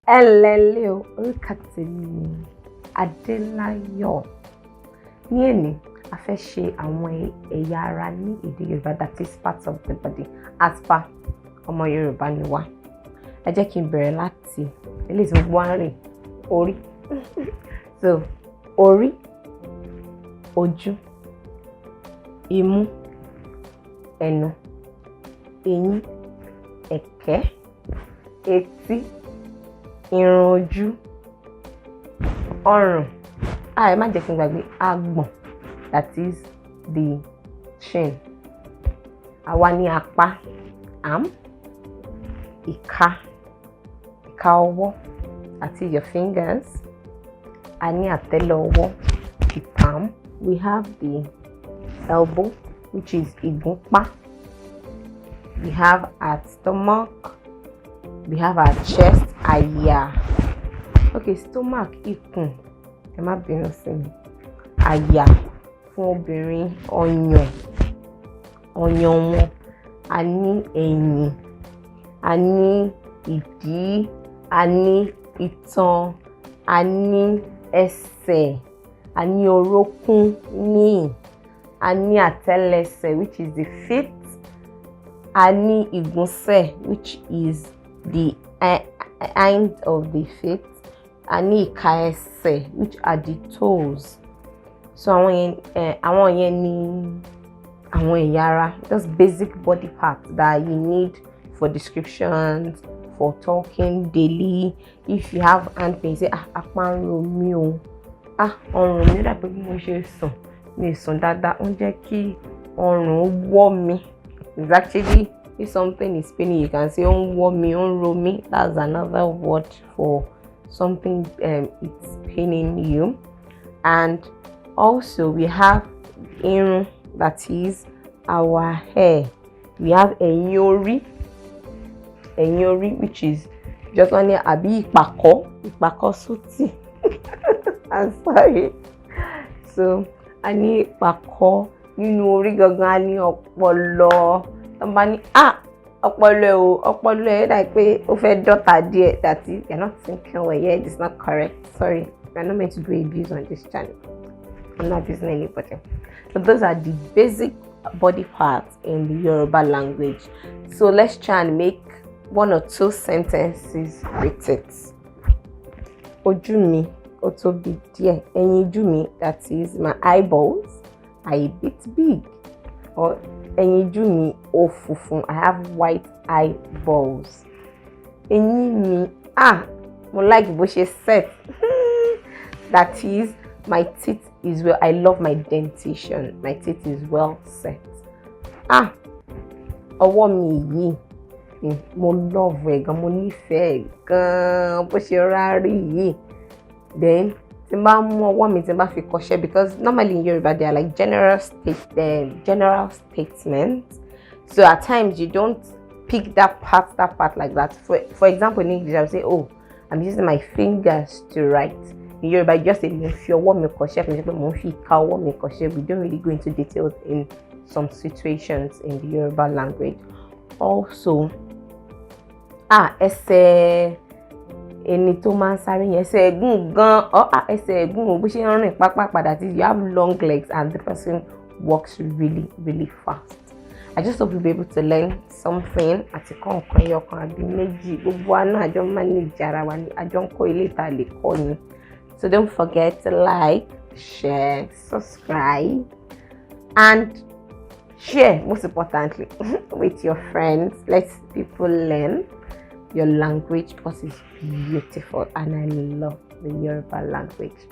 Ẹlẹ́lẹ́ o, orúkọ tèmi ni Adéláyọ̀. Ní èní, a fẹ́ ṣe àwọn ẹ̀yà ara ní èdè Yorùbá, that is part of the body. As per ọmọ Yorùbá ni wá. Ẹ jẹ́ kí n bẹ̀rẹ̀ láti eléyìí tí mo wá ń rìn orí. So, orí, ojú, imú, ẹnu, eyín, ẹ̀kẹ́, etí, irun ojú, ọrùn. Ẹ má jẹ́ kí n gbàgbé àgbọ̀n, that is the chin. Àwa ní apá, arm, ìka ọwọ́ àti your fingers. A ní àtẹ́lẹ̀ ọwọ́, the palm. We have the elbow, which is ìgúnpá. We have our stomach. We have our chest, àyà. Okay, stomach, ikùn. Ẹ má bínú sí mi. Àyà fún obìnrin, ọyàn wọn. A ní ẹ̀yìn, a ní ìdí, a ní itan, a ní ẹsẹ̀, a ní orókún, knee, a ní àtẹ́lẹsẹ̀, which is the feet. A ní ìgúnsẹ̀, which is the end of the feet. A ní ìka ẹsẹ̀, which are the toes. So àwọn yẹn ni àwọn ẹ̀yà ara, just basic body parts that you need for descriptions, for talking daily. If you have hand pain, say apá ń ro mí o, ọrùn mi dàbí bí mo ṣe sùn, mi sùn dáadáa, ó ń jẹ́ kí ọrùn wọ́ mi. It's actually, if something is paining, you can say ó ń wọ́ mi, ó ń ro mí. That's another word for something it's paining you. And also we have irun, that is our hair. We have ẹ̀yìn orí, which is just only àbí ìpàkọ́ sótì. I'm sorry. So a ní ìpàkọ́ nínú orí gangan, a ní ọpọlọ. Tọ́ba ní ọpọlọ ẹ̀ dà pé ó fẹ́ dọ́ta díẹ̀. That is, you're not thinking well. Yeah, it's not correct. Sorry, we're not meant to do abuse on this channel. I'm not abusing anybody. So those are the basic body parts in the Yoruba language. So let's try and make 1 or 2 sentences with it. Ojú mi, ó tóbi díẹ̀. Ẹ̀yìn ojú mi, that is my eyeballs, are a bit big. Or ẹ̀yìn ojú mi, ó funfun, I have white eyeballs. Ẹ̀yìn mi, mo like bó ṣe set. That is, my teeth is well. I love my dentition. My teeth is well set. Ọwọ́ mi yìí, mo love ẹ̀ gan, mo nífẹ̀ẹ́ gan bó ṣe rárí yìí. Then tí n bá mú ọwọ́ mi tí n bá fi kọṣẹ́, because normally in Yoruba they are like general statements. So at times you don't pick that part like that. For example, in English I would say, I'm using my fingers to write. In Yoruba you just say mo fi ọwọ́ mi kọṣẹ́, mo fi ìka ọwọ́ mi kọṣẹ́. We don't really go into details in some situations in the Yoruba language. Also, ẹsẹ̀ ẹni tó máa ń sáré yẹn, ẹsẹ̀ ẹ̀gún gan, ẹsẹ̀ ẹ̀gún bó ṣe ń rìn pápá padà, tí you have long legs and the person walks really, really fast. I just hope you'll be able to learn something. Àti kọ́ nǹkan ẹyọkan àbí méjì, gbogbo wa náà àjọ manage ara wa ni, àjọ ń kọ́ ilé ìta lè kọ́ ni. So don't forget to like, share, subscribe, and share, most importantly, with your friends. Let people learn your language, because it's beautiful and I love the Yoruba language.